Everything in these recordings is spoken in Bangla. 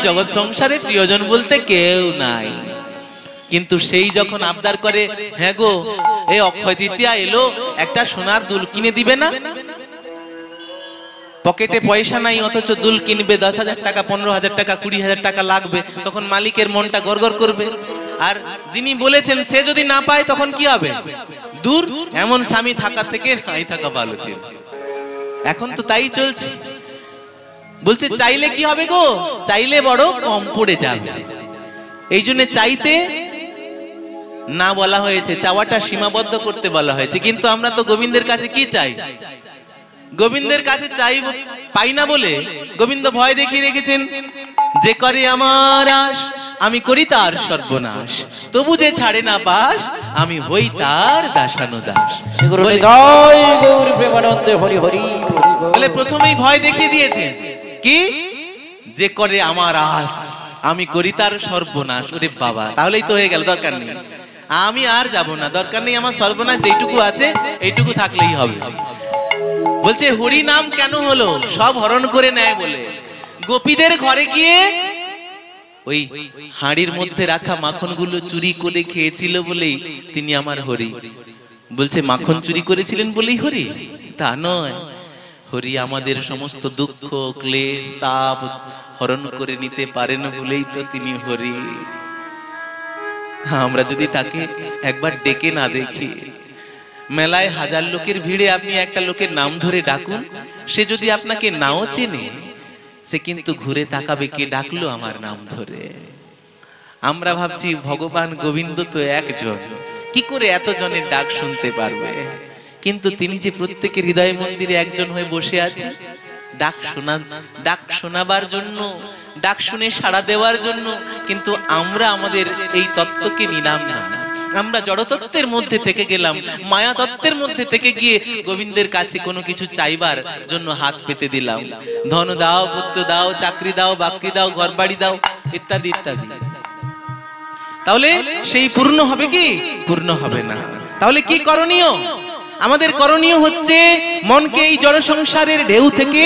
জগৎ সংসারে প্রিয়জন বলতে কেউ নাই। কিন্তু সেই যখন আবদার করে, হ্যাঁ গো এই অক্ষয় তৃতীয়া এলো, একটা সোনার দুল কিনে দিবে না? পকেটে পয়সা নাই অথচ দুল কিনবে 10,000 টাকা, 15,000 টাকা, 20,000 টাকা লাগবে, তখন মালিকের মনটা গড়গড় করবে। আর যিনি বলেছেন সে যদি না পায় তখন কি হবে? দূর, এমন স্বামী থাকা থেকে নাই থাকা ভালো ছিল। এখন তো তাই চলছে। বলছে চাইলে কি হবে গো? চাইলে বড় কম পড়ে যাবে। এই জন্য চাইতে না বলা হয়েছে, চাওয়াটা সীমাবদ্ধ করতে বলা হয়েছে। কিন্তু আমরা তো গোবিন্দের কাছে কি চাই? গোবিন্দের কাছে চাই পাই না বলে গোবিন্দ ভয় দেখিয়ে রেখেছেন, যে করে আমার আশ আমি করি তার সর্বনাশ, তবু যে ছাড়ে না পাশ আমি হই তার দাসানুদাস। বলে প্রথমেই ভয় দেখিয়ে দিয়েছে কি? যে করে আমার আশ আমি করি তার সর্বনাশ। ওরে বাবা, তাহলেই তো হয়ে গেল, দরকার নেই, আমি আর যাব না, দরকার নেই, আমার সর্বনাশ যেটুকু আছে এইটুকু থাকলেই হবে। বলছে হরি নাম কেন হলো? সব হরণ করে নেয় বলে। গোপীদের ঘরে গিয়ে ওই হাঁড়ির মধ্যে রাখা মাখনগুলো চুরি করে খেয়েছিল বলেই তিনি আমার হরি। বলছে মাখন চুরি করেছিলেন বলেই হরি? তা নয়, হরি আমাদের সমস্ত দুঃখ ক্লেশ তাপ হরণ করে নিতে পারেন বলেই তো তিনি হরি। আমরা যদি তাকে একবার ডেকে না দেখি, মেলায় হাজার লোকের ভিড়ে আপনি একটা লোকের নাম ধরে ডাকুন, সে যদি আপনাকে নাও চেনে, সে কিন্তু ঘুরে তাকাবে, কে ডাকলো আমার নাম ধরে। আমরা ভাবছি ভগবান গোবিন্দ তো একজন, কি করে এত জনের ডাক শুনতে পারবে? কিন্তু তিনি যে প্রত্যেকের হৃদয় মন্দিরে একজন হয়ে বসে আছে, ডাক শোনাবার জন্য, ডাক শুনে সাড়া দেওয়ার জন্য। কিন্তু আমরা আমাদের এই তত্ত্বকে নিলাম না, আমরা জড়তত্ত্বের মধ্যে থেকে গেলাম, মায়া তত্ত্বের মধ্যে থেকে গিয়ে গোবিন্দের কাছে কোনো কিছু চাইবার জন্য হাত পেতে দিলাম। ধন দাও, পুত্র দাও, চাকরি দাও, বাকরি দাও, ঘর বাড়ি দাও, ইত্যাদি ইত্যাদি। তাহলে সেই পূর্ণ হবে কি? পূর্ণ হবে না। তাহলে কি করণীয়? আমাদের করণীয় হচ্ছে মনকে এই জড় সংসারের ঢেউ থেকে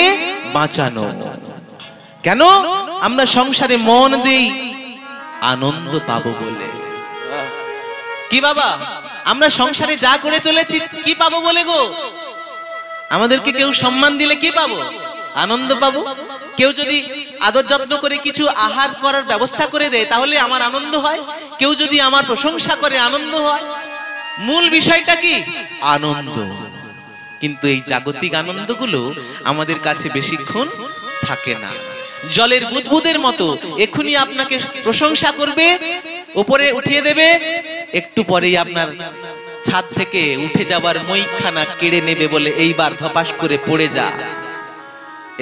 বাঁচানো। কেন? আমরা সংসারে মন দেই আনন্দ পাবো বলে। কি বাবা, আমরা সংসারে যা করে চলেছি কি পাবো বলে গো? আমাদেরকে কেউ সম্মান দিলে কি পাবো? আনন্দ পাবো। কেউ যদি আদর যত্ন করে কিছু আহার করার ব্যবস্থা করে দেয় তাহলে আমার আনন্দ হয়। কেউ যদি আমার প্রশংসা করে আনন্দ হয়। মূল বিষয়টা কি? আনন্দ। কিন্তু এই জাগতিক আনন্দগুলো আমাদের কাছে বেশিক্ষণ থাকে না। জলের বুদবুদের মতো এখনই আপনাকে প্রশংসা করবে, উপরে উঠিয়ে দেবে, একটু পরেই আপনার ছাদ থেকে উঠে যাবার মইখানা কেড়ে নেবে বলে এইবার ধপাস করে পড়ে যা,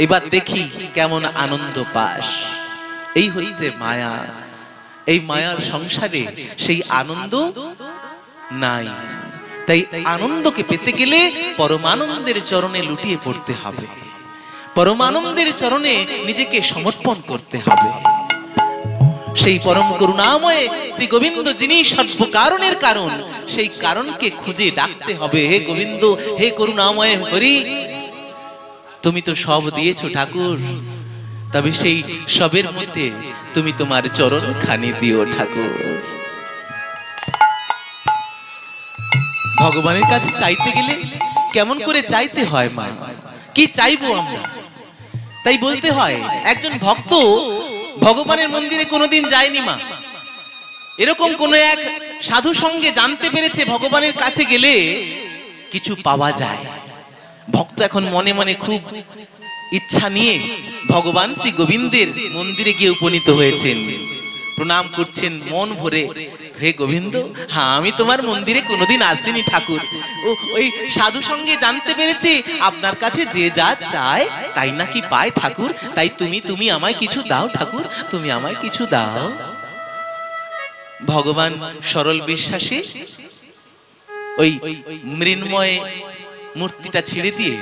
এবার দেখি কেমন আনন্দ পাস। এই হচ্ছে মায়া। এই মায়ার সংসারে সেই আনন্দ নাই। তাই আনন্দকে পেতে গেলে পরমানন্দের চরণে লুটিয়ে পড়তে হবে, পরমানন্দের চরণে নিজেকে সমর্পণ করতে হবে। সেই পরম করুণাময় শ্রী গোবিন্দ যিনি সর্বকারণের কারণ, সেই কারণকে খুঁজে ডাকতে হবে। হে গোবিন্দ, হে করুণাময় হরি, তুমি তো সব দিয়েছো ঠাকুর, তবে সেই সবের মধ্যে তুমি তোমার চরণ খানি দিও ঠাকুর। ভগবানের কাছে চাইতে গেলে কেমন করে চাইতে হয় মা? কি চাইবো আমরা? তাই বলতে হয় একজন ভক্ত ভগবানের মন্দিরে কোনোদিন যায়নি মা, এরকম কোন এক সাধু সঙ্গে জানতে পেরেছে ভগবানের কাছে গেলে কিছু পাওয়া যায়। ভক্ত এখন মনে মনে খুব ইচ্ছা নিয়ে ভগবান শ্রী গোবিন্দের মন্দিরে গিয়ে উপনীত হয়েছেন, প্রণাম করছেন মন ভরে। হে গোবিন্দ, হ্যাঁ আমি তোমার মন্দিরে কোনোদিন আসিনি ঠাকুর। ওই সাধু সঙ্গে জানতে পেরেছি আপনার কাছে যে যা চায় তাই নাকি পায় ঠাকুর, তাই তুমি আমায় কিছু দাও ঠাকুর, তুমি আমায় কিছু দাও। ভগবান সরল বিশ্বাসে ওই মৃন্ময় মূর্তিটা ছেড়ে দিয়ে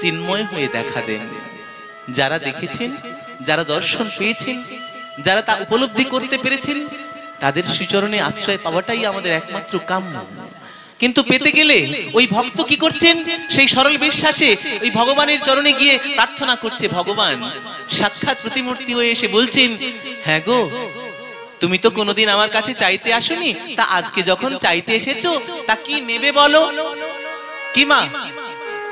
চিন্ময় হয়ে দেখা দেন। যারা দেখেছেন, যারা দর্শন পেয়েছেন, যারা তা উপলব্ধি করতে পেরেছেন, তাদের শ্রীচরণে আশ্রয় পাওয়াটাই আমাদের একমাত্র কাম্য। কিন্তু পেতে গেলে ওই ভক্ত কি করছেন, সেই সরল বিশ্বাসে ওই ভগবানের চরণে গিয়ে প্রার্থনা করছে। ভগবান সাক্ষাৎ প্রতিমূর্তি হয়ে এসে বলছেন, হ্যাঁ গো, তুমি তো কোনোদিন আমার কাছে চাইতে আসোনি, তা আজকে যখন চাইতে এসেছো তা কি নেবে বলো। কি মা,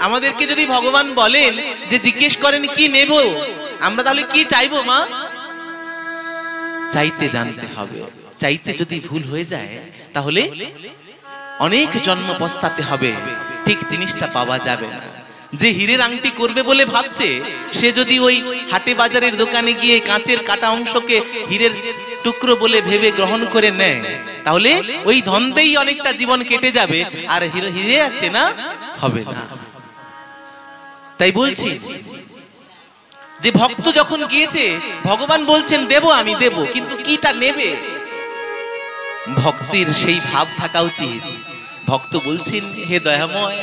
আমাদেরকে যদি ভগবান বলেন যে জিজ্ঞেস করেন কি নেব, আমরা তাহলে কি চাইবো মা? চাইতে জানতে হবে। চাইতে যদি ভুল হয়ে যায় তাহলে অনেক জন্ম পস্তাতে হবে, ঠিক জিনিসটা পাওয়া যাবে না। যে হীরের আংটি করবে বলে ভাবছে, সে যদি ওই হাটে বাজারের দোকানে গিয়ে কাঁচের কাটা অংশকে হীরের টুকরো বলে ভেবে গ্রহণ করে নেয়, তাহলে ওই ধন্দেই অনেকটা জীবন কেটে যাবে, আর হিরে আছে না, হবে না। তাই বলছি যে ভক্ত যখন গিয়েছে, ভগবান বলছেন দেব, আমি দেব, কিন্তু কিটা নেবে? ভক্তির সেই ভাব থাকা উচিত। ভক্ত বলছেন, হে দয়াময়,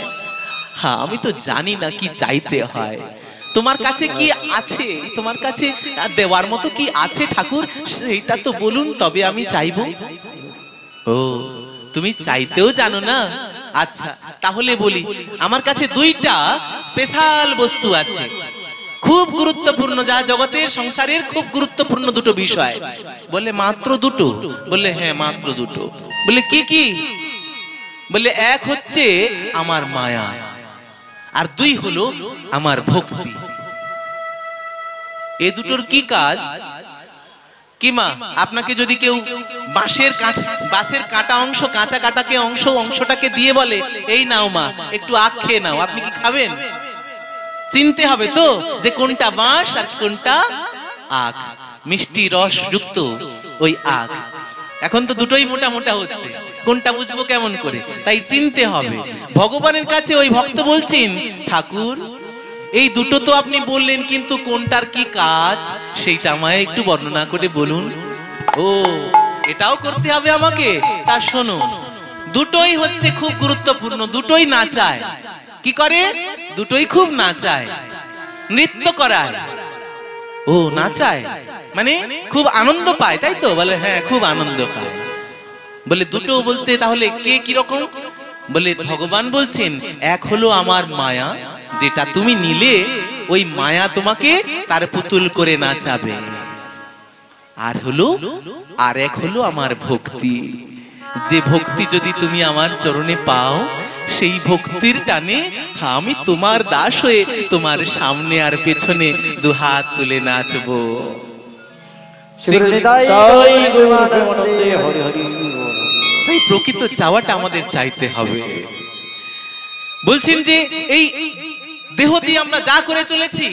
হ্যাঁ আমি তো জানি না কি চাইতে হয়, তোমার কাছে কি আছে, তোমার কাছে দেওয়ার মতো কি আছে ঠাকুর, সেইটা তো বলুন, তবে আমি চাইবো। ও, তুমি চাইতেও জানো না? আচ্ছা তাহলে বলি, আমার কাছে দুইটা স্পেশাল বস্তু আছে, খুব গুরুত্বপূর্ণ, যা জগতের সংসারের খুব গুরুত্বপূর্ণ দুটো বিষয়। বলে মাত্র দুটো? বলে হ্যাঁ মাত্র দুটো। বলে কি কি? বলে এক হচ্ছে আমার মায়া, আর দুই হলো আমার ভক্তি। এই দুটোর কি কাজ? কি মা, আপনাকে যদি কেউ বাঁশের কাটা অংশ, কাঁচা কাটাকে অংশটাকে দিয়ে বলে এই নাও মা, একটু আখ খেয়ে নাও, আপনি কি খাবেন? চিনতে হবে তো যে কোনটা বাঁশ আর কোনটা আখ, মিষ্টি রস যুক্ত ওই আখ। এখন তো দুটোই মোটা মোটা হচ্ছে, কোনটা বুঝবো কেমন করে? তাই চিনতে হবে। ভগবানের কাছে ওই ভক্ত বলছেন, ঠাকুর এই দুটো তো আপনি বললেন, কিন্তু কোনটার কি কাজ সেইটা আমায় একটু বর্ণনা করে বলুন। ও, এটাও করতে হবে আমাকে? তা শোনো, দুটোই হচ্ছে খুব গুরুত্বপূর্ণ, দুটোই নাচায়। কি করে? দুটোই খুব নাচায়, নৃত্য করায়। ও, নাচায় মানে খুব আনন্দ পায়, তাই তো? বলে হ্যাঁ খুব আনন্দ পায়। বলে দুটো বলতে তাহলে কে কিরকম? বলে ভগবান বলছেন, এক হলো আমার মায়া, যেটা তুমি নিলে ওই মায়া তোমাকে তার পুতুল করে নাচাবে, আর এক হলো আমার ভক্তি, যে ভক্তি যদি তুমি আমার চরণে পাও, সেই ভক্তির টানে আমি তোমার দাস হয়ে তোমার সামনে আর পেছনে দুহাত তুলে নাচবো। তাই প্রকৃত চাওয়াটা আমাদের চাইতে হবে। বলছেন যে এই দেহ দিয়ে আমরা যা করে চলেছি,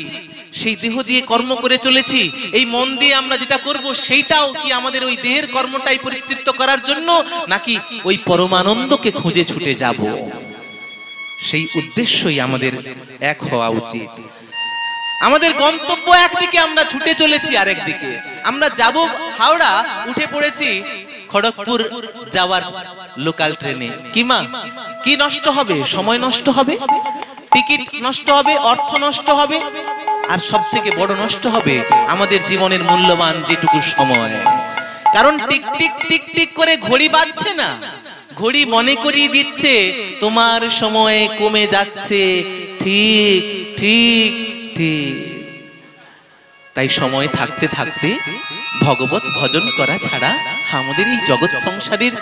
সেই দেহ দিয়ে কর্ম করে চলেছি, এই মন দিয়ে আমরা যেটা করব সেইটাও কি আমাদের ওই দেহের কর্মটাই পরিতৃপ্ত করার জন্য, নাকি ওই পরমানন্দকে খুঁজে ছুটে যাব? সেই উদ্দেশ্যই আমাদের এক হওয়া উচিত। আমাদের গন্তব্য একদিকে, আমরা ছুটে চলেছি আরেকদিকে। আমরা যাব হাওড়া, উঠে পড়েছি খড়গপুর যাওয়ার লোকাল ট্রেনে। কি মা, কি নষ্ট হবে? সময় নষ্ট হবে, টিকিট নষ্ট হবে, অর্থ নষ্ট হবে, আর সব থেকে বড় নষ্ট হবে আমাদের জীবনের মূল্যবান যেটুকু সময়। কারণ টিক টিক টিক টিক করে ঘড়ি বাজছে না, ঘড়ি মনে করিয়ে দিচ্ছে তোমার সময় কমে যাচ্ছে। ঠিক ঠিক ঠিক। তাই সময় থাকতে থাকতে ভগবত ভজন করা ছাড়া আমাদের এই জগৎ সংসারের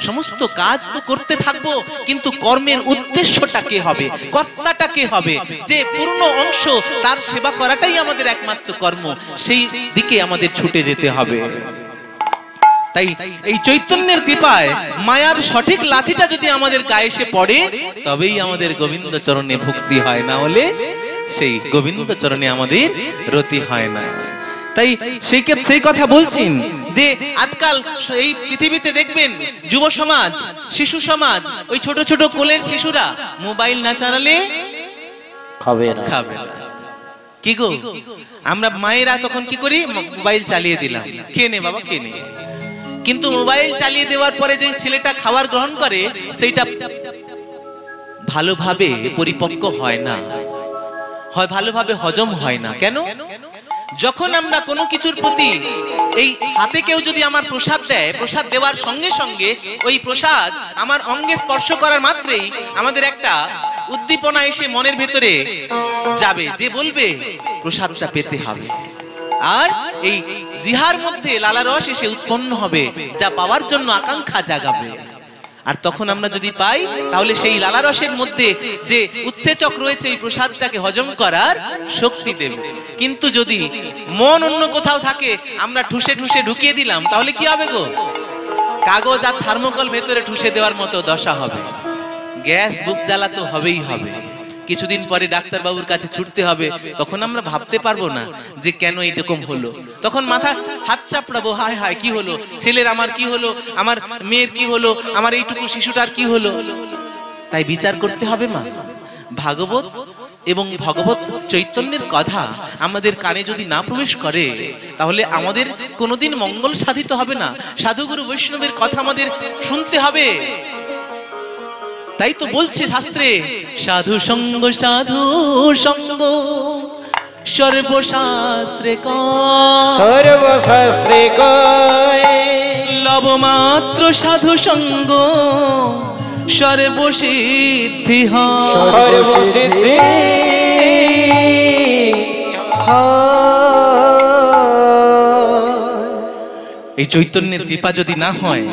সমস্ত কাজ তো করতে থাকবো, কিন্তু কর্মের উদ্দেশ্যটা কে হবে, কর্তাটা কে হবে, যে পূর্ণ অংশ তার সেবা করাটাই আমাদের একমাত্র কর্ম, সেই দিকে আমাদের ছুটে যেতে হবে। তাই এই চৈতন্যের কৃপায় মায়ার সঠিক লাথিটা যদি আমাদের গায়ে এসে পড়ে, তবেই আমাদের গোবিন্দ চরণে ভক্তি হয়, না হলে সেই গোবিন্দ চরণে আমাদের রতি হয় না। তাই সেই কথা বলছেন যে আজকাল এই পৃথিবীতে দেখবেন যুব সমাজ, শিশু সমাজ, ওই ছোট ছোট কোলের শিশুরা মোবাইল না চালালে খাবে না। কি গো, আমরা মায়েরা তখন কি করি? মোবাইল চালিয়ে দিলাম, খেয়ে নে বাবা খেয়ে নে। কিন্তু মোবাইল চালিয়ে দেওয়ার পরে যে ছেলেটা খাবার গ্রহণ করে, সেইটা ভালোভাবে পরিপক্ক হয় না, হয় ভালোভাবে হজম হয় না। কেন? যখন আমরা কোনো কিছুর প্রতি এই হাতে কেউ যদি আমার প্রসাদ দেয়, প্রসাদ দেওয়ার সঙ্গে সঙ্গে ওই প্রসাদ আমার অঙ্গে স্পর্শ করার মাত্রেই আমাদের একটা উদ্দীপনা এসে মনের ভেতরে যাবে, যে বলবে প্রসাদটা পেতে হবে। আর এই জিহার মধ্যে লালা রস এসে উৎপন্ন হবে, যা পাওয়ার জন্য আকাঙ্ক্ষা জাগাবে। আর তখন আমরা যদি পাই, তাহলে সেই লালা রসের মধ্যে যে উৎসেচক রয়েছে এই প্রসাদটাকে হজম করার শক্তি দেবে। কিন্তু যদি মন অন্য কোথাও থাকে, আমরা ঠুসে ঠুসে ঢুকিয়ে দিলাম, তাহলে কি হবে গো? কাগজ আর থার্মোকল ভেতরে ঠুসে দেওয়ার মতো দশা হবে। গ্যাস বুক জ্বালাতে হবেই হবে। কিছুদিন পরে ডাক্তার বাবুর কাছে ছুটতে হবে। তখন আমরা ভাবতে পারবো না যে কেন এরকম হলো। তখন মাথা হাত চাপড়াবো, হায় হায় কি হলো, ছেলের আমার কি হলো, আমার মেয়ের কি হলো, আমার এইটুকু শিশুটার কি হলো। তাই বিচার করতে হবে মা। ভাগবত এবং ভগবত চৈতন্যের কথা আমাদের কানে যদি না প্রবেশ করে, তাহলে আমাদের কোনোদিন মঙ্গল সাধিত হবে না। সাধুগুরু বৈষ্ণবের কথা আমাদের শুনতে হবে। তাই তো বলছে শাস্ত্রে, সাধু সঙ্গ সাধু সঙ্গ সর্বশাস্ত্রে কয়, সর্বশাস্ত্রে কয়, লবমাত্র সাধু সঙ্গ সর্বসিদ্ধি হয়, সর্বসিদ্ধি এই চৈতন্যের কৃপা যদি না হয়,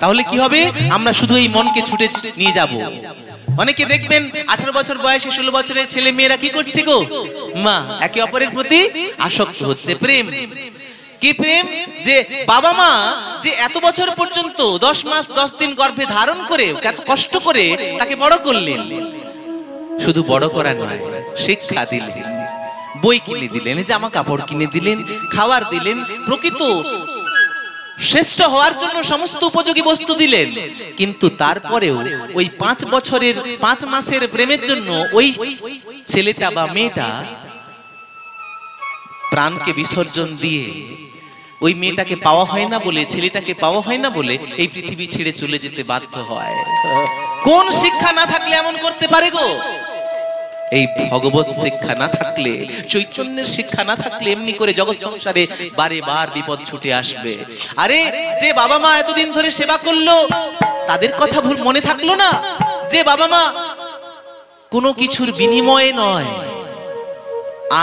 তাহলে কি হবে? আমরা শুধু এই মনকে ছুটে নিয়ে যাব। অনেকে দেখবেন 18 বছর বয়সে 16 বছরের ছেলে মেয়েরা কি করছে গো মা? একে অপরের প্রতি আসক্ত হচ্ছে। প্রেম কি প্রেম? যে বাবা মা যে এত বছর পর্যন্ত 10 মাস 10 দিন গর্ভে ধারণ করে এত কষ্ট করে তাকে বড় করলেন, শুধু বড় করা নয়, শিক্ষা দিলেন, বই কিনে দিলেন, জামা কাপড় কিনে দিলেন, খাবার দিলেন, প্রকৃত শ্রেষ্ঠ হওয়ার জন্য সমস্ত উপযোগী বস্তু দিলেন। কিন্তু তারপরেও ওই 5 বছরের 5 মাসের প্রেমের জন্য ওই ছেলেটা বা মেয়েটা প্রাণকে বিসর্জন দিয়ে, ওই মেয়েটাকে পাওয়া হয় না বলে, ছেলেটাকে পাওয়া হয় না বলে এই পৃথিবী ছেড়ে চলে যেতে বাধ্য হয়। কোন শিক্ষা না থাকলে এমন করতে পারে গো? এই ভগবত শিক্ষা না থাকলে, চৈতন্যের শিক্ষা না থাকলে এমনি করে জগৎ সংসারে বারে বার বিপদ ছুটে আসবে। আরে যে বাবা মা এতদিন ধরে সেবা করলো, তাদের কথা ভুল মনে থাকলো না? যে বাবা মা কোনো কিছুর বিনিময়ে নয়,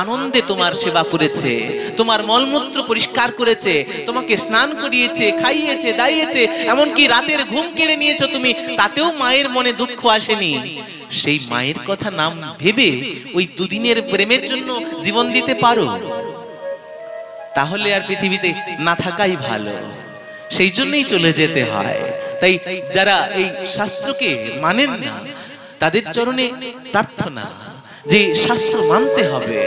আনন্দে তোমার সেবা করেছে, তোমার মলমূত্র পরিষ্কার করেছে, তোমাকে স্নান করিয়েছে, খাইয়েছে, দাইয়েছে, এমনকি রাতের ঘুম কেড়ে নিয়েছো তুমি, তাতেও মায়ের মনে দুঃখ আসেনি। সেই মায়ের কথা নাম ভেবে ওই দুদিনের প্রেমের জন্য জীবন দিতে পারো, তাহলে আর পৃথিবীতে না থাকাই ভালো। সেই জন্যই চলে যেতে হয়। তাই যারা এই শাস্ত্রকে মানেন না, তাদের চরণে প্রার্থনা যে শাস্ত্র মানতে হবে,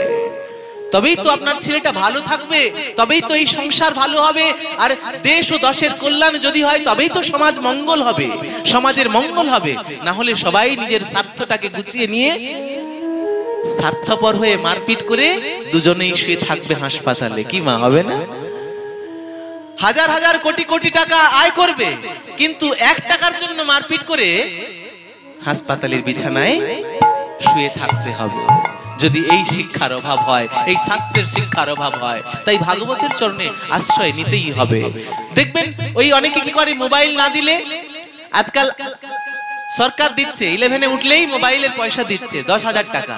তবেই তো আপনার ছেলেটা ভালো থাকবে, তবেই তো এই সংসার ভালো হবে। আর দেশ ও দশের কল্যাণ যদি হয়, তবেই তো সমাজ মঙ্গল হবে, সমাজের মঙ্গল হবে। না হলে সবাই নিজের স্বার্থটাকে গুছিয়ে নিয়ে স্বার্থপর হয়ে মারপিট করে দুজনেই শুয়ে থাকবে হাসপাতালে। কি মা হবে না? হাজার হাজার কোটি কোটি টাকা আয় করবে, কিন্তু 1 টাকার জন্য মারপিট করে হাসপাতালের বিছানায় শুয়ে থাকতে হবে, যদি এই শিক্ষার অভাব হয়, এই শাস্ত্রের শিক্ষার অভাব হয়। তাই ভাগবতের চরণে আশ্রয় নিতেই হবে। দেখবেন ওই অনেকে কি করে, মোবাইল না দিলে, আজকাল সরকার দিচ্ছে 11-এ উঠলেই মোবাইলের পয়সা দিচ্ছে 10,000 টাকা।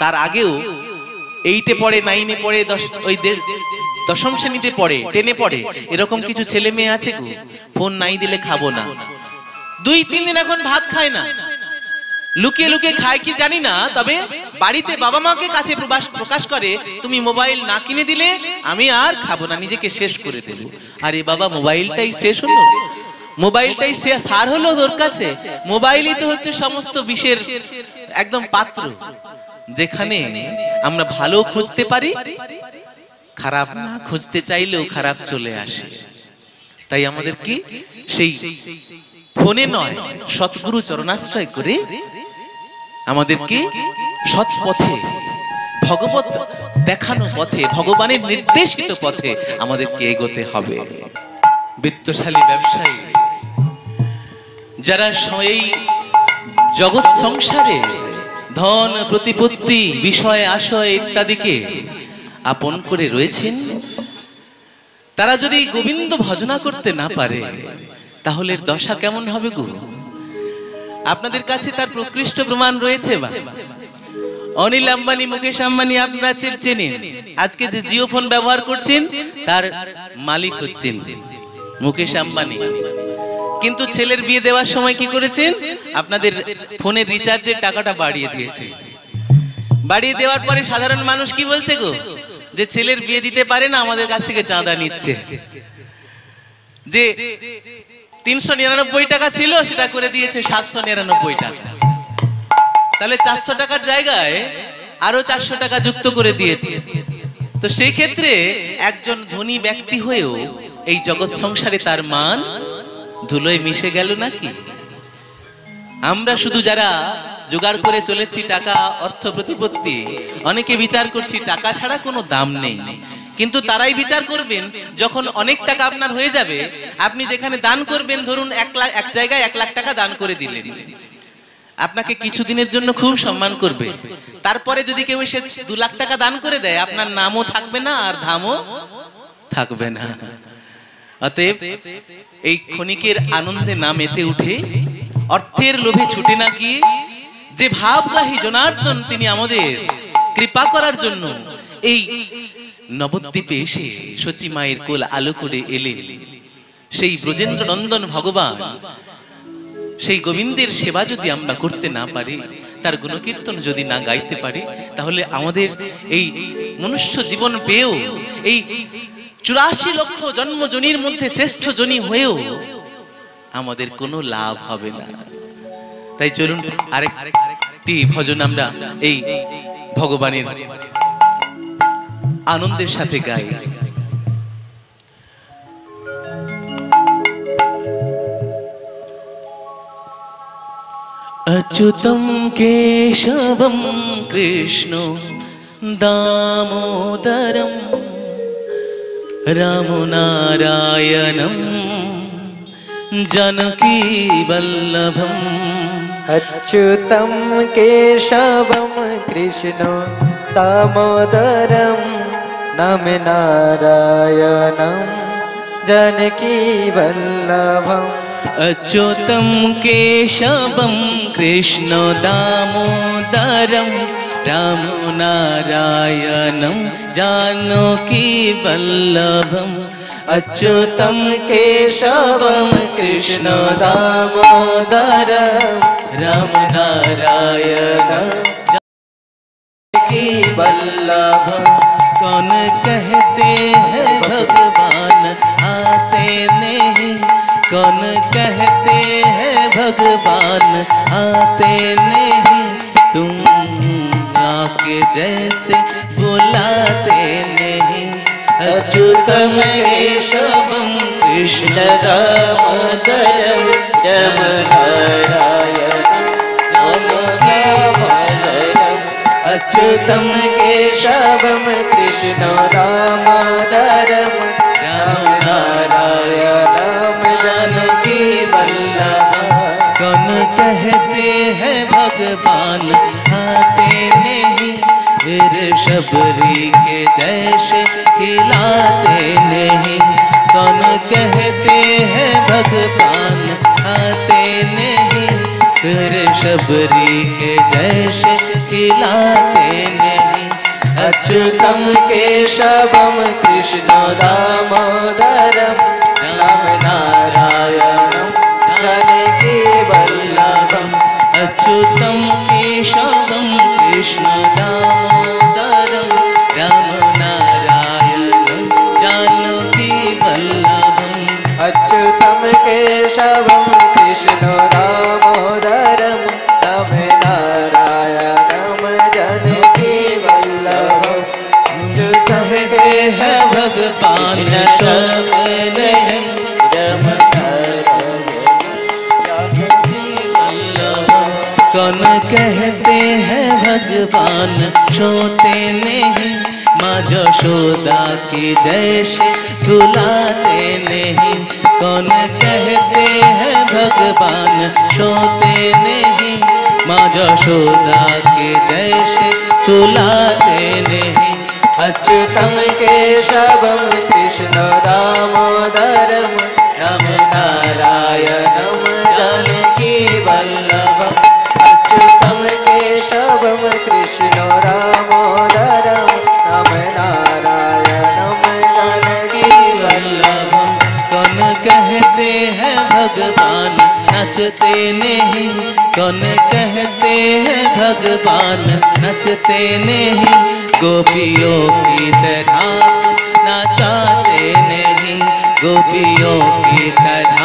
তার আগেও 8-এ পড়ে, 9-এ পড়ে, ওই 10ম শ্রেণীতে পড়ে, 10-এ পড়ে, এরকম কিছু ছেলে মেয়ে আছে গো, ফোন নাই দিলে খাবো না। 2-3 দিন এখন ভাত খায় না, লুকিয়ে লুকিয়ে খায় কি জানি না, তবে বাড়িতে বাবা মাকে কাছে প্রকাশ করে, তুমি মোবাইল না কিনে দিলে আমি আর খাবো না, নিজেকে শেষ করে দেব। আরে বাবা, মোবাইলটাই শেষ হলো, মোবাইলটাই সার হলো তোর কাছে? মোবাইলই তো হচ্ছে সমস্ত বিষের একদম পাত্র, যেখানে আমরা ভালো খুঁজতে পারি, খারাপ না খুঁজতে চাইলেও খারাপ চলে আসে। তাই আমাদের কি সেই ফোনে নয়, সৎগুরু চরণাশ্রয় করে আমাদেরকে সৎ পথে, ভগবত দেখানো পথে, ভগবানের নির্দেশিত পথে আমাদেরকে এগোতে হবে। বিত্তশালী ব্যবসায়ী যারা এই জগৎ সংসারে ধন প্রতিপত্তি বিষয় আশয় ইত্যাদিকে আপন করে রয়েছেন, তারা যদি গোবিন্দ ভজনা করতে না পারে তাহলে দশা কেমন হবে গো? আপনাদের কাছে তার প্রকৃষ্ট প্রমাণ রয়েছে। বা অনিল আম্বানি, মুকেশ আম্বানি আপনারা চেনেন। আজকে যে জিও ফোন ব্যবহার করছেন তার মালিক হচ্ছেন মুকেশ আম্বানি। কিন্তু ছেলের বিয়ে দেওয়ার সময় কি করেছেন? আপনাদের ফোনের রিচার্জের টাকাটা বাড়িয়ে দিয়েছে। বাড়িয়ে দেওয়ার পরে সাধারণ মানুষ কি বলছে গো? যে ছেলের বিয়ে দিতে পারে না, আমাদের কাছ থেকে চাঁদা নিচ্ছে। যে 399 টাকা ছিল সেটা করে দিয়েছে 799 টাকা। তাহলে 400 টাকার জায়গায় আরো 400 টাকা যুক্ত করে দিয়েছে। তো সেই ক্ষেত্রে একজন ধনী ব্যক্তি হয়েও এই জগৎ সংসারে তার মান ধুলোয় মিশে গেল নাকি? আমরা শুধু যারা জোগাড় করে চলেছি টাকা, অর্থ প্রতিপত্তি, অনেকে বিচার করছি টাকা ছাড়া কোনো দাম নেই। কিন্তু তারাই বিচার করবেন যখন অনেক টাকা আপনার হয়ে যাবে, আপনি যেখানে দান করবেন, ধরুন এক জায়গায় 1 লাখ টাকা দান করে দিলেন, আপনাকে কিছুদিনের জন্য খুব সম্মান করবে। তারপরে যদি কেউ এসে 2 লাখ টাকা দান করে দেয়, আপনার নামও থাকবে না আর ধামও থাকবে না। অতএব এই ক্ষণিকের আনন্দে না মেতে উঠে, অর্থের লোভে ছুটে না গিয়ে, যে ভাবগ্রাহী জনার্দন তিনি আমাদের কৃপা করার জন্য এই নবদ্বীপে এসে সচী মায়ের কোল আলো করে এলেন, সেই ব্রজেন্দ্র নন্দন ভগবান, সেই গোবিন্দের সেবা যদি আমরা করতে না পারি, তার গুণকীর্তন যদি না গাইতে পারি, তাহলে আমাদের এই মনুষ্য জীবন পেয়েও, এই 84 লক্ষ জন্মজনির মধ্যে শ্রেষ্ঠ জনি হয়েও আমাদের কোনো লাভ হবে না। তাই চলুন আরেকটি ভজন আমরা এই ভগবানের আনন্দের সাথে গাই। अच्युतं केशवं कृष्णो दामोदरं रामनारायणं जानकीवल्लभम्। अच्युतं केशवं कृष्णो दामोदरं नमनारायणं जानकीवल्लभम्। अच्युतं केशवं कृष्ण दामोदरं रामनारायणं जानकीवल्लभम्। अच्युतं केशवं कृष्ण दामोदरं रामनारायणं जानकीवल्लभम्। कौन कहते हैं भगवान आते नहीं, कौन कहते हैं भगवान आते नहीं, तुम आके जैसे बुलाते नहीं। अच्युतं केशवं कृष्ण दामोदरं रामनारायणं जानकीवल्लभम्। अच्युतं केशवं कृष्ण दामोदरं रामनारायणं जानकीवल्लभम्। कौन कहते हैं भगवान आते नहीं, फिर शबरी के जैसे खिलाते नहीं। कौन कहते हैं भगवान आते नहीं, फिर शबरी के जैसे खिलाते नहीं। अच्युतं केशवं कृष्ण दामोदरं रामनारायणं जानकीवल्लभम्। अच्युतं केशवं कृष्ण दामोदरं रामनारायणं जानकीवल्लभम्। अच्युतं केशवं कृष्ण दामोदरं रामनारायणं जानकीवल्लभम्। अच्युतं है भगवान सब नहीं, कौन कहते हैं भगवान सोते नहीं, माँ यशोदा की जैसे सुलाते नहीं। कौन कहते हैं भगवान सोते नहीं, माँ यशोदा के जैसे सुलाते नहीं। अच्युतं केशवं कृष्ण दामोदरं राम नारायणं जानकी वल्लभम् अच्युतं केशवं कृष्ण दामोदरं राम नारायणं जानकी वल्लभम् कौन कहते हैं भगवान नचते नहीं, कौन कहते हैं भगवान नचते नहीं, गोपियों की तरह नचाते नहीं, गोपियों की तरह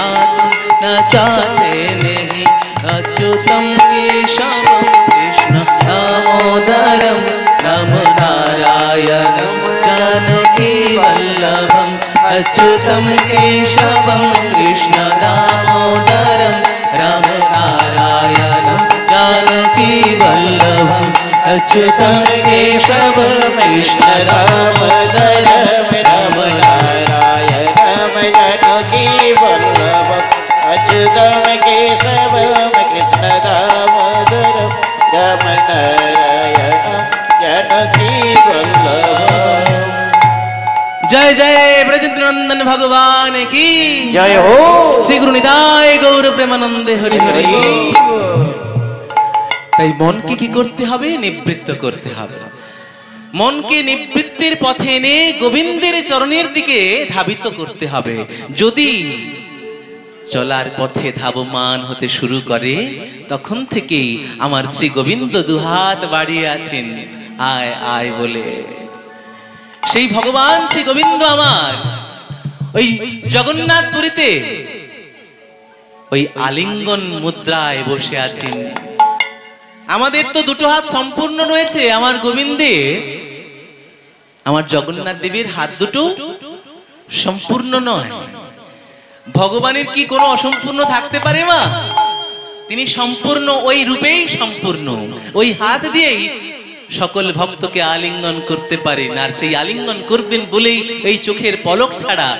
नचाते नहीं। अच्युतं केशवं कृष्ण दामोदरं राम नारायणं जानकी वल्लभम् अच्युतं केशवं कृष्ण दामोदरं राम नारायणं जानकी वल्लभम् अच्युतं केशवं कृष्ण दामोदरं राम नारायणं जानकी वल्लभम् अच्युतं केशवं कृष्ण दामोदरं राम नारायणं जानकी वल्लभम्। जय जय ब्रजेंद्र नंदन भगवान की जय हो। श्री गुरु निताय गौर प्रेमानंदे हरि हरि। তাই মনকে কি করতে হবে? নিবৃত্ত করতে হবে। মনকে নিবৃত্তির পথে এনে গোবিন্দের চরণের দিকে ধাবিত করতে হবে। যদি চলার পথে ধাবমান হতে শুরু করে, তখন থেকেই আমার শ্রী গোবিন্দ দুহাত বাড়িয়ে আছেন আয় আয় বলে। সেই ভগবান শ্রী গোবিন্দ আমার ওই জগন্নাথপুরীতে ওই আলিঙ্গন মুদ্রায় বসে আছেন। আমাদের তো দুটো হাত সম্পূর্ণ রয়েছে, আমার গোবিন্দে আমার জগন্নাথ দেবীর হাত দুটো সম্পূর্ণ নয়। ভগবানের কি কোনো অসম্পূর্ণ থাকতে পারে মা? তিনি সম্পূর্ণ, ওই রূপেই সম্পূর্ণ। ওই হাত দিয়েই সকল ভক্তকে আলিঙ্গন করতে পারেন, আর সেই আলিঙ্গন করবেন বলেই এই চোখের পলক ছাড়া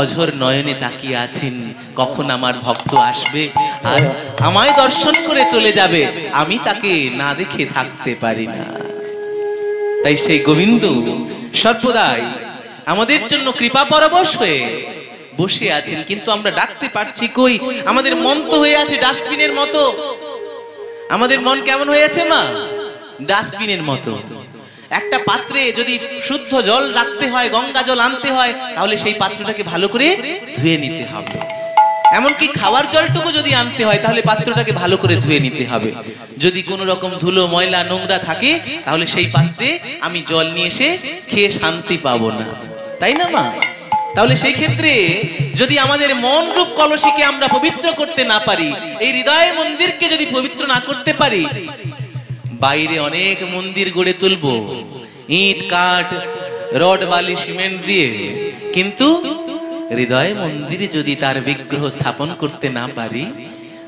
অঝোর নয়নে তাকিয়ে আছেন কখন আমার ভক্ত আসবে আর আমায় দর্শন করে চলে যাবে, আমি তাকে না দেখে থাকতে পারি না। তাই সেই গোবিন্দ সর্বদাই আমাদের জন্য কৃপা পরবশ হয়ে বসে আছেন, কিন্তু আমরা ডাকতে পারছি কই? আমাদের মন তো হয়ে আছে ডাস্টবিনের মতো। আমাদের মন কেমন হয়ে আছে মা? ডাস্টবিনের মতো। একটা পাত্রে যদি শুদ্ধ জল রাখতে হয়, গঙ্গা জল আনতে হয়, তাহলে সেই পাত্রটাকে ভালো করে ধুয়ে নিতে হবে। এমনকি খাওয়ার জলটুকু যদি আনতে হয়, তাহলে পাত্রটাকে ভালো করে ধুয়ে নিতে হবে। যদি কোনো রকম ধুলো ময়লা নোংরা থাকে, তাহলে সেই পাত্রে আমি জল নিয়ে এসে খেয়ে শান্তি পাবো না, তাই না মা? তাহলে সেই ক্ষেত্রে যদি আমাদের মন রূপ কলসিকে আমরা পবিত্র করতে না পারি, এই হৃদয় মন্দিরকে যদি পবিত্র না করতে পারি, বাইরে অনেক মন্দির গড়ে তুলবো ইট কাঠ রড বালি সিমেন্ট দিয়ে, কিন্তু হৃদয় মন্দিরে যদি তার বিগ্রহ স্থাপন করতে না পারি,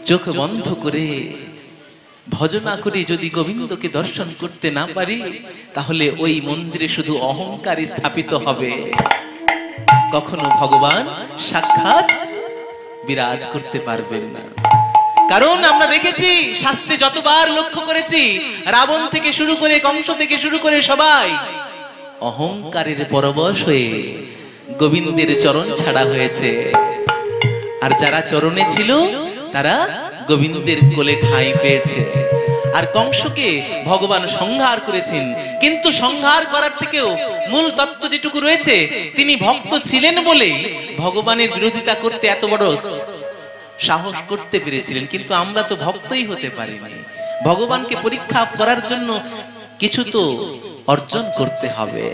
চোখ বন্ধ করে ভজনা করে যদি গোবিন্দকে দর্শন করতে না পারি, তাহলে ওই মন্দিরে শুধু অহংকারই স্থাপিত হবে, কখনো ভগবান সাক্ষাৎ বিরাজ করতে পারবেন না। কারণ আমরা দেখেছি শাস্ত্রে যতবার লক্ষ্য করেছি, রাবণ থেকে শুরু করে কংস থেকে শুরু করে সবাই অহংকারের পরবশ হয়ে গোবিন্দের চরণ ছাড়া হয়েছে। আর যারা চরণে ছিল তারা গোবিন্দের কোলে ঠাঁই পেয়েছে। আর কংসকে ভগবান সংহার করেছেন, কিন্তু সংহার করার থেকেও মূল তত্ত্ব যেটুকু রয়েছে, তিনি ভক্ত ছিলেন বলেই ভগবানের বিরোধিতা করতে এত বড় সাহস করতে পেরেছিলেন। কিন্তু আমরা তো ভক্তই হতে পারিনি। ভগবানকে পরীক্ষা করার জন্য কিছু তো অর্জন করতে হবে।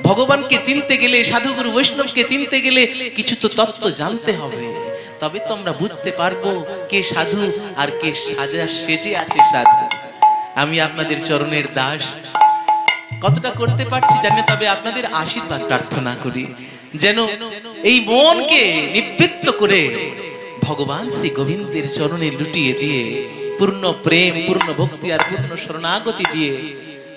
ভগবানকে চিনতে গেলে, সাধুগুরু বৈষ্ণবকে চিনতে গেলে কিছু তো তত্ত্ব জানতে হবে, তবে তো আমরা বুঝতে পারবো কে সাধু আর কে সাজা সেজে আছে সাধু। আমি আপনাদের চরণের দাস, কতটা করতে পারছি জানি, তবে আপনাদের আশীর্বাদ প্রার্থনা করি যেন এই মনকে নিবৃত্ত করে ভগবান শ্রী গোবিন্দের চরণে লুটিয়ে দিয়ে পূর্ণ প্রেম, পূর্ণ ভক্তি আর পূর্ণ শরণাগতি দিয়ে